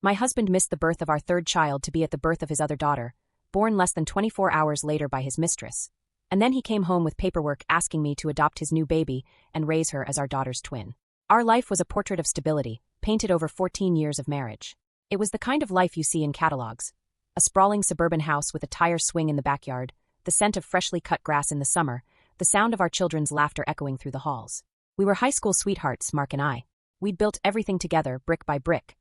My husband missed the birth of our third child to be at the birth of his other daughter, born less than 24 hours later by his mistress. And then he came home with paperwork asking me to adopt his new baby and raise her as our daughter's twin. Our life was a portrait of stability, painted over 14 years of marriage. It was the kind of life you see in catalogs. A sprawling suburban house with a tire swing in the backyard, the scent of freshly cut grass in the summer, the sound of our children's laughter echoing through the halls. We were high school sweethearts, Mark and I. We'd built everything together, brick by brick.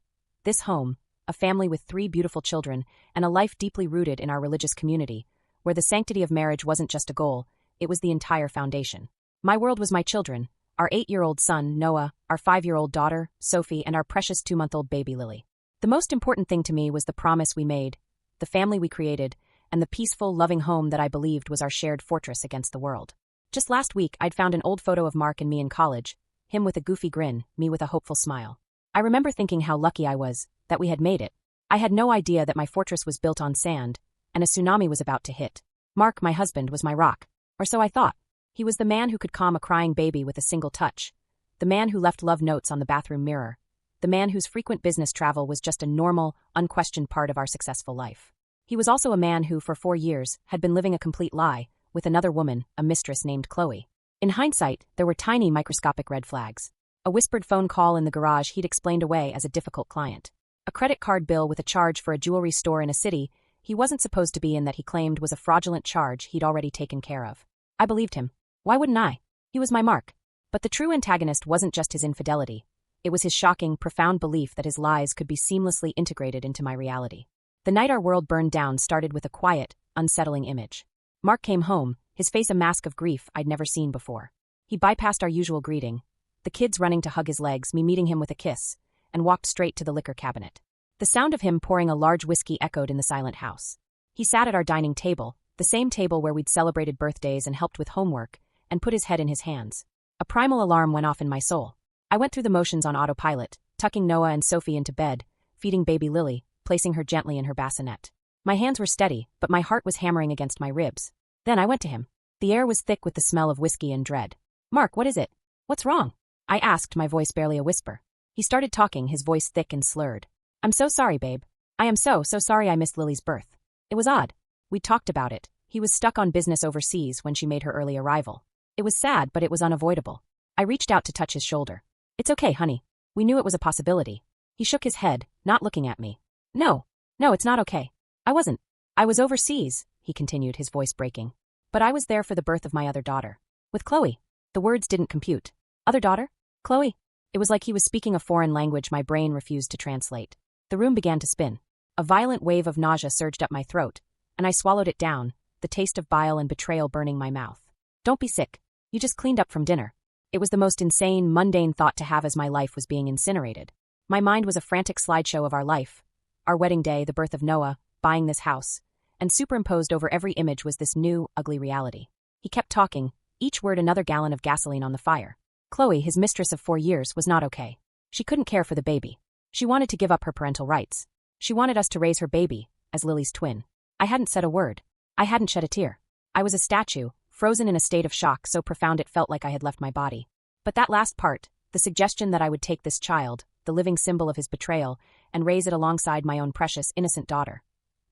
This home, a family with 3 beautiful children, and a life deeply rooted in our religious community, where the sanctity of marriage wasn't just a goal, it was the entire foundation. My world was my children, our 8-year-old son, Noah, our 5-year-old daughter, Sophie, and our precious 2-month-old baby, Lily. The most important thing to me was the promise we made, the family we created, and the peaceful, loving home that I believed was our shared fortress against the world. Just last week, I'd found an old photo of Mark and me in college, him with a goofy grin, me with a hopeful smile. I remember thinking how lucky I was, that we had made it. I had no idea that my fortress was built on sand, and a tsunami was about to hit. Mark, my husband, was my rock, or so I thought. He was the man who could calm a crying baby with a single touch, the man who left love notes on the bathroom mirror, the man whose frequent business travel was just a normal, unquestioned part of our successful life. He was also a man who, for 4 years, had been living a complete lie, with another woman, a mistress named Chloe. In hindsight, there were tiny microscopic red flags. A whispered phone call in the garage he'd explained away as a difficult client. A credit card bill with a charge for a jewelry store in a city he wasn't supposed to be in that he claimed was a fraudulent charge he'd already taken care of. I believed him. Why wouldn't I? He was my Mark. But the true antagonist wasn't just his infidelity. It was his shocking, profound belief that his lies could be seamlessly integrated into my reality. The night our world burned down started with a quiet, unsettling image. Mark came home, his face a mask of grief I'd never seen before. He bypassed our usual greeting, the kids running to hug his legs, me meeting him with a kiss, and walked straight to the liquor cabinet. The sound of him pouring a large whiskey echoed in the silent house. He sat at our dining table, the same table where we'd celebrated birthdays and helped with homework, and put his head in his hands. A primal alarm went off in my soul. I went through the motions on autopilot, tucking Noah and Sophie into bed, feeding baby Lily, placing her gently in her bassinet. My hands were steady, but my heart was hammering against my ribs. Then I went to him. The air was thick with the smell of whiskey and dread. "Mark, what is it? What's wrong?" I asked, my voice barely a whisper. He started talking, his voice thick and slurred. "I'm so sorry, babe. I am so sorry I missed Lily's birth. It was odd. We talked about it. He was stuck on business overseas when she made her early arrival. It was sad, but it was unavoidable." I reached out to touch his shoulder. "It's okay, honey. We knew it was a possibility." He shook his head, not looking at me. No, it's not okay. I was overseas," he continued, his voice breaking. "But I was there for the birth of my other daughter. With Chloe." The words didn't compute. Other daughter? Chloe? It was like he was speaking a foreign language my brain refused to translate. The room began to spin. A violent wave of nausea surged up my throat, and I swallowed it down, the taste of bile and betrayal burning my mouth. "Don't be sick. You just cleaned up from dinner." It was the most insane, mundane thought to have as my life was being incinerated. My mind was a frantic slideshow of our life. Our wedding day, the birth of Noah, buying this house, and superimposed over every image was this new, ugly reality. He kept talking, each word another gallon of gasoline on the fire. Chloe, his mistress of 4 years, was not okay. She couldn't care for the baby. She wanted to give up her parental rights. She wanted us to raise her baby, as Lily's twin. I hadn't said a word. I hadn't shed a tear. I was a statue, frozen in a state of shock so profound it felt like I had left my body. But that last part, the suggestion that I would take this child, the living symbol of his betrayal, and raise it alongside my own precious, innocent daughter.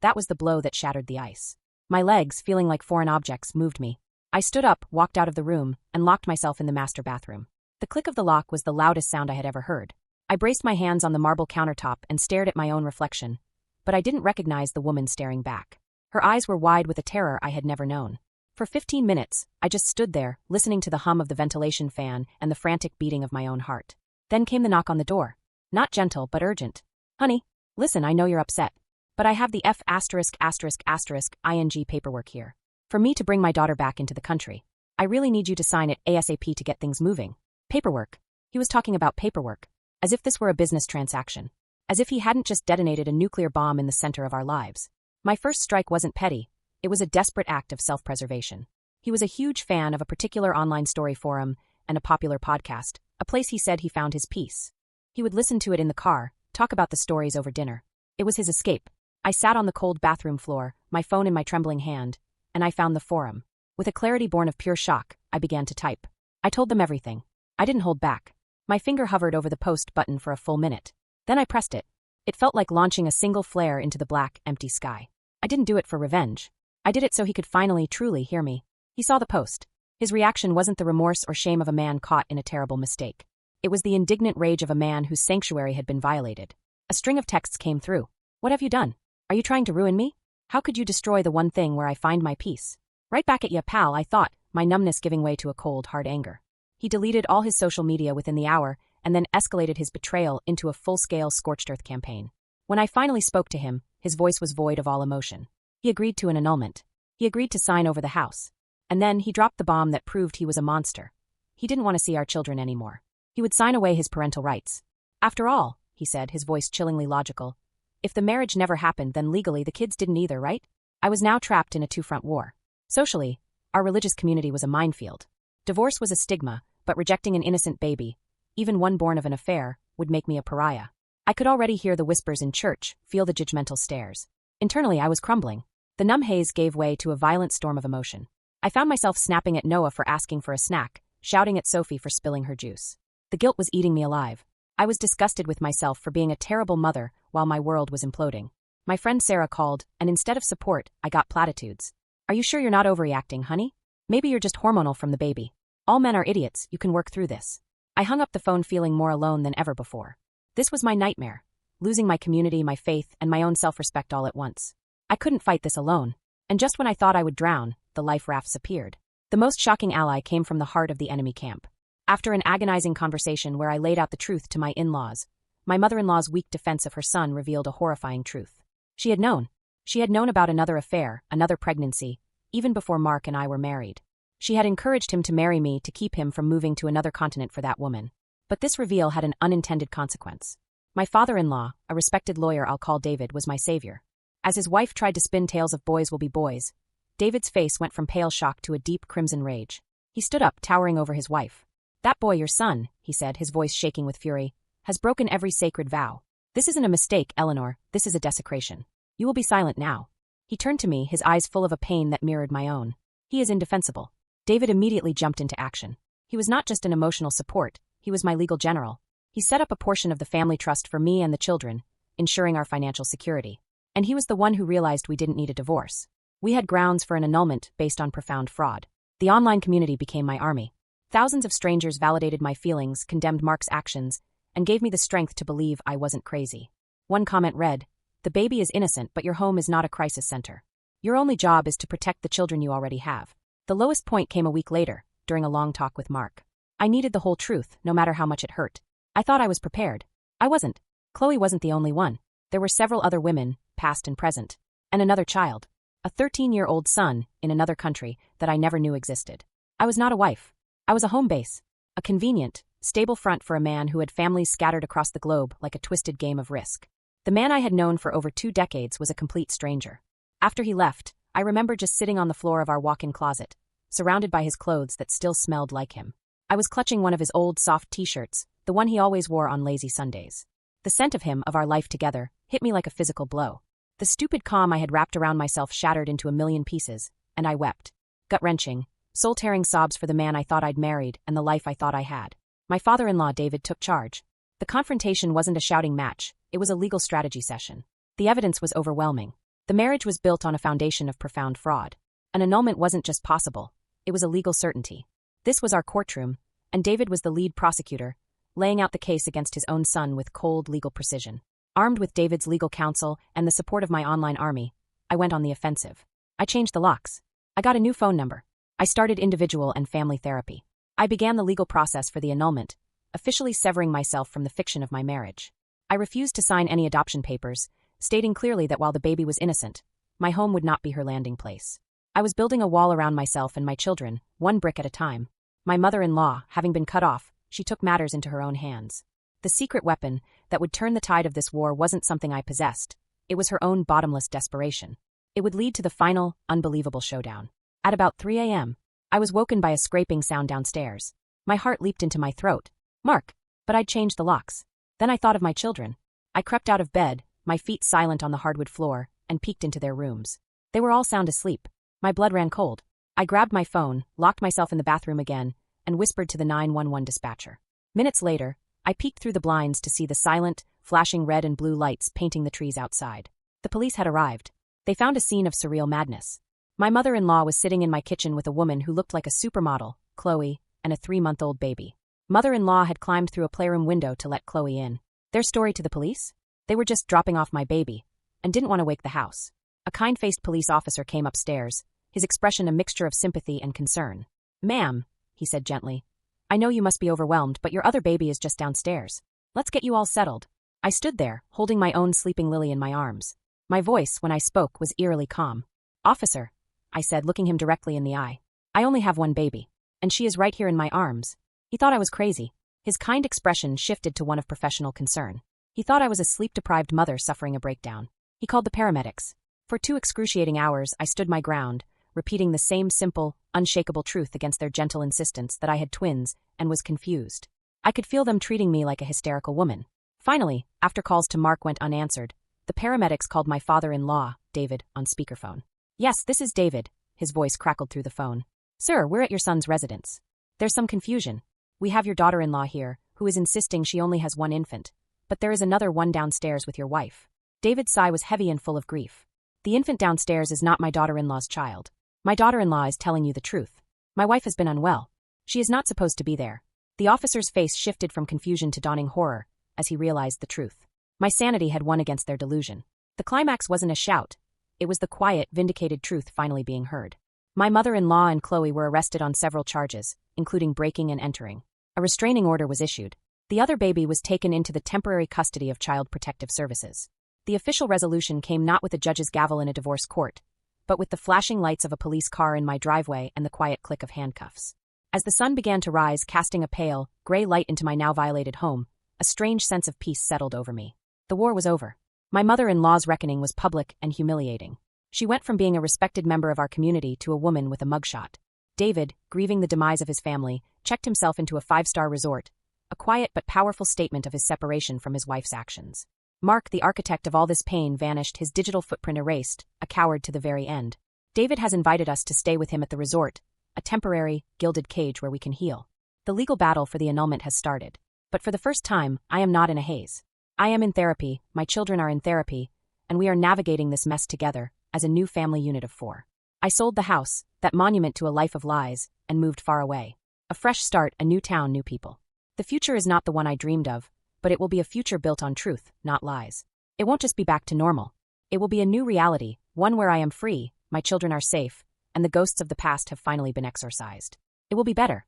That was the blow that shattered the ice. My legs, feeling like foreign objects, moved me. I stood up, walked out of the room, and locked myself in the master bathroom. The click of the lock was the loudest sound I had ever heard. I braced my hands on the marble countertop and stared at my own reflection, but I didn't recognize the woman staring back. Her eyes were wide with a terror I had never known. For 15 minutes, I just stood there, listening to the hum of the ventilation fan and the frantic beating of my own heart. Then came the knock on the door. Not gentle, but urgent. "Honey, listen, I know you're upset, but I have the *****ing paperwork here. For me to bring my daughter back into the country. I really need you to sign it ASAP to get things moving." Paperwork. He was talking about paperwork. As if this were a business transaction. As if he hadn't just detonated a nuclear bomb in the center of our lives. My first strike wasn't petty. It was a desperate act of self-preservation. He was a huge fan of a particular online story forum and a popular podcast, a place he said he found his peace. He would listen to it in the car, talk about the stories over dinner. It was his escape. I sat on the cold bathroom floor, my phone in my trembling hand, and I found the forum. With a clarity born of pure shock, I began to type. I told them everything. I didn't hold back. My finger hovered over the post button for a full minute. Then I pressed it. It felt like launching a single flare into the black, empty sky. I didn't do it for revenge. I did it so he could finally, truly hear me. He saw the post. His reaction wasn't the remorse or shame of a man caught in a terrible mistake. It was the indignant rage of a man whose sanctuary had been violated. A string of texts came through. What have you done? Are you trying to ruin me? How could you destroy the one thing where I find my peace? Right back at ya, pal, I thought, my numbness giving way to a cold, hard anger. He deleted all his social media within the hour and then escalated his betrayal into a full-scale scorched earth campaign. When I finally spoke to him, his voice was void of all emotion. He agreed to an annulment. He agreed to sign over the house. And then he dropped the bomb that proved he was a monster. He didn't want to see our children anymore. He would sign away his parental rights. After all, he said, his voice chillingly logical, if the marriage never happened, then legally the kids didn't either, right? I was now trapped in a two-front war. Socially, our religious community was a minefield. Divorce was a stigma, but rejecting an innocent baby, even one born of an affair, would make me a pariah. I could already hear the whispers in church, feel the judgmental stares. Internally, I was crumbling. The numb haze gave way to a violent storm of emotion. I found myself snapping at Noah for asking for a snack, shouting at Sophie for spilling her juice. The guilt was eating me alive. I was disgusted with myself for being a terrible mother while my world was imploding. My friend Sarah called, and instead of support, I got platitudes. Are you sure you're not overreacting, honey? Maybe you're just hormonal from the baby. All men are idiots, you can work through this. I hung up the phone feeling more alone than ever before. This was my nightmare. Losing my community, my faith, and my own self-respect all at once. I couldn't fight this alone. And just when I thought I would drown, the life rafts appeared. The most shocking ally came from the heart of the enemy camp. After an agonizing conversation where I laid out the truth to my in-laws, my mother-in-law's weak defense of her son revealed a horrifying truth. She had known. She had known about another affair, another pregnancy, even before Mark and I were married. She had encouraged him to marry me to keep him from moving to another continent for that woman. But this reveal had an unintended consequence. My father-in-law, a respected lawyer I'll call David, was my savior. As his wife tried to spin tales of boys will be boys, David's face went from pale shock to a deep crimson rage. He stood up, towering over his wife. That boy, your son, he said, his voice shaking with fury, has broken every sacred vow. This isn't a mistake, Eleanor, this is a desecration. You will be silent now. He turned to me, his eyes full of a pain that mirrored my own. He is indefensible. David immediately jumped into action. He was not just an emotional support, he was my legal general. He set up a portion of the family trust for me and the children, ensuring our financial security. And he was the one who realized we didn't need a divorce. We had grounds for an annulment based on profound fraud. The online community became my army. Thousands of strangers validated my feelings, condemned Mark's actions, and gave me the strength to believe I wasn't crazy. One comment read, "The baby is innocent, but your home is not a crisis center. Your only job is to protect the children you already have." The lowest point came a week later, during a long talk with Mark. I needed the whole truth, no matter how much it hurt. I thought I was prepared. I wasn't. Chloe wasn't the only one. There were several other women, past and present. And another child. A 13-year-old son, in another country, that I never knew existed. I was not a wife. I was a home base. A convenient, stable front for a man who had families scattered across the globe like a twisted game of Risk. The man I had known for over 2 decades was a complete stranger. After he left, I remember just sitting on the floor of our walk-in closet, surrounded by his clothes that still smelled like him. I was clutching one of his old, soft t-shirts, the one he always wore on lazy Sundays. The scent of him, of our life together, hit me like a physical blow. The stupid calm I had wrapped around myself shattered into a million pieces, and I wept. Gut-wrenching, soul-tearing sobs for the man I thought I'd married and the life I thought I had. My father-in-law, David, took charge. The confrontation wasn't a shouting match, it was a legal strategy session. The evidence was overwhelming. The marriage was built on a foundation of profound fraud. An annulment wasn't just possible, it was a legal certainty. This was our courtroom, and David was the lead prosecutor, laying out the case against his own son with cold legal precision. Armed with David's legal counsel and the support of my online army, I went on the offensive. I changed the locks. I got a new phone number. I started individual and family therapy. I began the legal process for the annulment, officially severing myself from the fiction of my marriage. I refused to sign any adoption papers, stating clearly that while the baby was innocent, my home would not be her landing place. I was building a wall around myself and my children, one brick at a time. My mother-in-law, having been cut off, she took matters into her own hands. The secret weapon that would turn the tide of this war wasn't something I possessed. It was her own bottomless desperation. It would lead to the final, unbelievable showdown. At about 3 a.m., I was woken by a scraping sound downstairs. My heart leaped into my throat. Mark! But I'd changed the locks. Then I thought of my children. I crept out of bed, my feet silent on the hardwood floor, and peeked into their rooms. They were all sound asleep. My blood ran cold. I grabbed my phone, locked myself in the bathroom again, and whispered to the 911 dispatcher. Minutes later, I peeked through the blinds to see the silent, flashing red and blue lights painting the trees outside. The police had arrived. They found a scene of surreal madness. My mother-in-law was sitting in my kitchen with a woman who looked like a supermodel, Chloe, and a 3-month-old baby. Mother-in-law had climbed through a playroom window to let Chloe in. Their story to the police? They were just dropping off my baby, and didn't want to wake the house. A kind-faced police officer came upstairs, his expression a mixture of sympathy and concern. "Ma'am," he said gently, "I know you must be overwhelmed, but your other baby is just downstairs. Let's get you all settled." I stood there, holding my own sleeping Lily in my arms. My voice, when I spoke, was eerily calm. "Officer," I said, looking him directly in the eye, "I only have one baby, and she is right here in my arms." He thought I was crazy. His kind expression shifted to one of professional concern. He thought I was a sleep-deprived mother suffering a breakdown. He called the paramedics. For 2 excruciating hours, I stood my ground, repeating the same simple, unshakable truth against their gentle insistence that I had twins and was confused. I could feel them treating me like a hysterical woman. Finally, after calls to Mark went unanswered, the paramedics called my father-in-law, David, on speakerphone. "Yes, this is David," his voice crackled through the phone. "Sir, we're at your son's residence. There's some confusion. We have your daughter-in-law here, who is insisting she only has one infant, but there is another one downstairs with your wife." David's sigh was heavy and full of grief. "The infant downstairs is not my daughter-in-law's child. My daughter-in-law is telling you the truth. My wife has been unwell. She is not supposed to be there." The officer's face shifted from confusion to dawning horror as he realized the truth. My sanity had won against their delusion. The climax wasn't a shout. It was the quiet, vindicated truth finally being heard. My mother-in-law and Chloe were arrested on several charges, including breaking and entering. A restraining order was issued. The other baby was taken into the temporary custody of Child Protective Services. The official resolution came not with a judge's gavel in a divorce court, but with the flashing lights of a police car in my driveway and the quiet click of handcuffs. As the sun began to rise, casting a pale, gray light into my now violated home, a strange sense of peace settled over me. The war was over. My mother-in-law's reckoning was public and humiliating. She went from being a respected member of our community to a woman with a mugshot. David, grieving the demise of his family, checked himself into a 5-star resort, a quiet but powerful statement of his separation from his wife's actions. Mark, the architect of all this pain, vanished, his digital footprint erased, a coward to the very end. David has invited us to stay with him at the resort, a temporary, gilded cage where we can heal. The legal battle for the annulment has started. But for the first time, I am not in a haze. I am in therapy, my children are in therapy, and we are navigating this mess together, as a new family unit of 4. I sold the house, that monument to a life of lies, and moved far away. A fresh start, a new town, new people. The future is not the one I dreamed of, but it will be a future built on truth, not lies. It won't just be back to normal. It will be a new reality, one where I am free, my children are safe, and the ghosts of the past have finally been exorcised. It will be better.